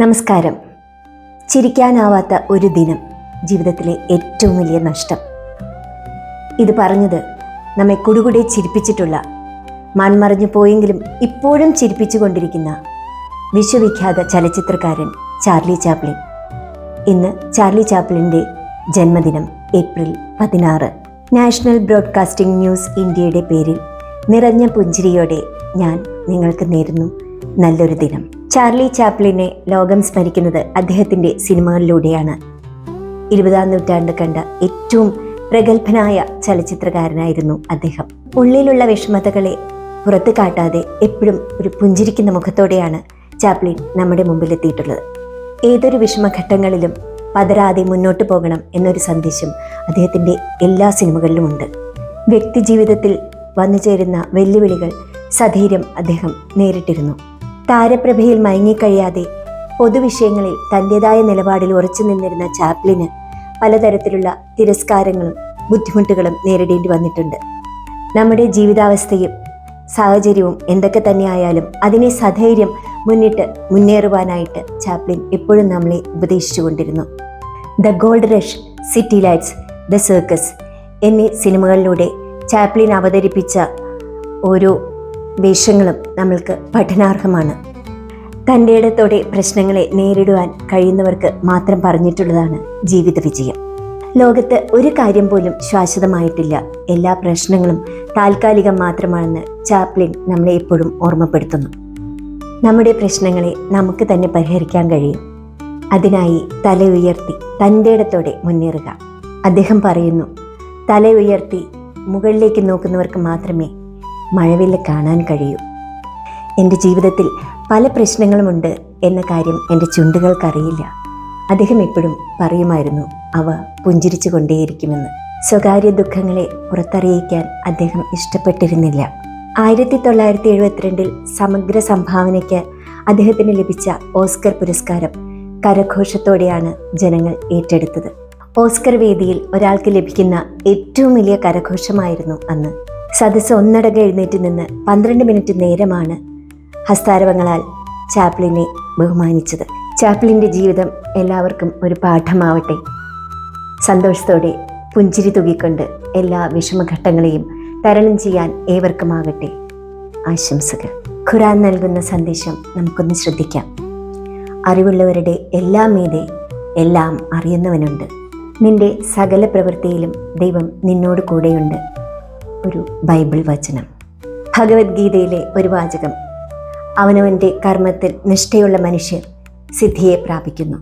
നമസ്കാരം. ചിരിക്കാനാവാത്ത ഒരു ദിനം ജീവിതത്തിലെ ഏറ്റവും വലിയ നഷ്ടം. ഇത് പറഞ്ഞത് നമ്മെ കുടുകുടെ ചിരിപ്പിച്ചിട്ടുള്ള, മൺമറഞ്ഞു പോയെങ്കിലും ഇപ്പോഴും ചിരിപ്പിച്ചുകൊണ്ടിരിക്കുന്ന വിശ്വവിഖ്യാത ചലച്ചിത്രകാരൻ ചാർലി ചാപ്ലിൻ. ഇന്ന് ചാർലി ചാപ്ലിൻ്റെ ജന്മദിനം ഏപ്രിൽ 16. നാഷണൽ ബ്രോഡ്കാസ്റ്റിംഗ് ന്യൂസ് ഇന്ത്യയുടെ പേരിൽ നിറഞ്ഞ പുഞ്ചിരിയോടെ ഞാൻ നിങ്ങൾക്ക് നേരുന്നു നല്ലൊരു ദിനം. ചാർലി ചാപ്ലിനെ ലോകം സ്മരിക്കുന്നത് അദ്ദേഹത്തിൻ്റെ സിനിമകളിലൂടെയാണ്. 20-ാം നൂറ്റാണ്ട് കണ്ട ഏറ്റവും പ്രഗത്ഭനായ ചലച്ചിത്രകാരനായിരുന്നു അദ്ദേഹം. ഉള്ളിലുള്ള വിഷമതകളെ പുറത്തു കാട്ടാതെ എപ്പോഴും ഒരു പുഞ്ചിരിക്കുന്ന മുഖത്തോടെയാണ് ചാപ്ലിൻ നമ്മുടെ മുമ്പിലെത്തിയിട്ടുള്ളത്. ഏതൊരു വിഷമഘട്ടങ്ങളിലും പതരാതെ മുന്നോട്ട് പോകണം എന്നൊരു സന്ദേശം അദ്ദേഹത്തിൻ്റെ എല്ലാ സിനിമകളിലുമുണ്ട്. വ്യക്തിജീവിതത്തിൽ വന്നുചേരുന്ന വെല്ലുവിളികൾ സധൈര്യം അദ്ദേഹം നേരിട്ടിരുന്നു. താരപ്രഭയിൽ മയങ്ങിക്കഴിയാതെ പൊതുവിഷയങ്ങളിൽ തൻ്റെതായ നിലപാടിൽ ഉറച്ചു നിന്നിരുന്ന ചാപ്ലിന് പലതരത്തിലുള്ള തിരസ്കാരങ്ങളും ബുദ്ധിമുട്ടുകളും നേരിടേണ്ടി വന്നിട്ടുണ്ട്. നമ്മുടെ ജീവിതാവസ്ഥയും സാഹചര്യവും എന്തൊക്കെ തന്നെയായാലും അതിനെ സധൈര്യം മുന്നേറുവാനായിട്ട് ചാപ്ലിൻ എപ്പോഴും നമ്മളെ ഉപദേശിച്ചുകൊണ്ടിരുന്നു. The Gold Rush, City Lights, the Circus എന്നീ സിനിമകളിലൂടെ ചാപ്ലിൻ അവതരിപ്പിച്ച ഓരോ വേഷങ്ങളും നമ്മൾക്ക് പഠനാർഹമാണ്. തൻ്റെ ഇടത്തോടെ പ്രശ്നങ്ങളെ നേരിടുവാൻ കഴിയുന്നവർക്ക് മാത്രം പറഞ്ഞിട്ടുള്ളതാണ് ജീവിത വിജയം. ലോകത്ത് ഒരു കാര്യം പോലും ശാശ്വതമായിട്ടില്ല, എല്ലാ പ്രശ്നങ്ങളും താൽക്കാലികം മാത്രമാണെന്ന് ചാപ്ലിൻ നമ്മളെ എപ്പോഴും ഓർമ്മപ്പെടുത്തുന്നു. നമ്മുടെ പ്രശ്നങ്ങളെ നമുക്ക് തന്നെ പരിഹരിക്കാൻ കഴിയും. അതിനായി തല ഉയർത്തി തൻ്റെ ഇടത്തോടെ മുന്നേറുക. അദ്ദേഹം പറയുന്നു, തല ഉയർത്തി മുകളിലേക്ക് നോക്കുന്നവർക്ക് മാത്രമേ മഴവില്ല് കാണാൻ കഴിയൂ. എൻ്റെ ജീവിതത്തിൽ പല പ്രശ്നങ്ങളുമുണ്ട് എന്ന കാര്യം എൻ്റെ ചുണ്ടുകൾക്കറിയില്ല. അദ്ദേഹം എപ്പോഴും പറയുമായിരുന്നു, അവ പുഞ്ചിരിച്ചു കൊണ്ടേയിരിക്കുമെന്ന്. സ്വകാര്യ ദുഃഖങ്ങളെ പുറത്തറിയിക്കാൻ അദ്ദേഹം ഇഷ്ടപ്പെട്ടിരുന്നില്ല. 1972 സമഗ്ര സംഭാവനയ്ക്ക് അദ്ദേഹത്തിന് ലഭിച്ച ഓസ്കർ പുരസ്കാരം കരഘോഷത്തോടെയാണ് ജനങ്ങൾ ഏറ്റെടുത്തത്. ഓസ്കർ വേദിയിൽ ഒരാൾക്ക് ലഭിക്കുന്ന ഏറ്റവും വലിയ കരഘോഷമായിരുന്നു അന്ന്. സദസ്സ് ഒന്നടങ്കം എഴുന്നേറ്റ് നിന്ന് 12 മിനിറ്റ് നേരമാണ് ഹസ്താരവങ്ങളാൽ ചാപ്ലിനെ ബഹുമാനിച്ചത്. ചാപ്ലിൻ്റെ ജീവിതം എല്ലാവർക്കും ഒരു പാഠമാവട്ടെ. സന്തോഷത്തോടെ പുഞ്ചിരി തൂകിക്കൊണ്ട് എല്ലാ വിഷമഘട്ടങ്ങളെയും തരണം ചെയ്യാൻ ഏവർക്കുമാകട്ടെ ആശംസകൾ. ഖുർആൻ നൽകുന്ന സന്ദേശം നമുക്കൊന്ന് ശ്രദ്ധിക്കാം. അറിവുള്ളവരുടെ എല്ലാം മീതെ എല്ലാം അറിയുന്നവനുണ്ട്. നിന്റെ സകല പ്രവൃത്തിയിലും ദൈവം നിന്നോട് കൂടെയുണ്ട്. ഒരു ബൈബിൾ വചനം. ഭഗവത്ഗീതയിലെ ഒരു വാചകം, അവനവൻ്റെ കർമ്മത്തിൽ നിഷ്ഠയുള്ള മനുഷ്യർ സിദ്ധിയെ പ്രാപിക്കുന്നു.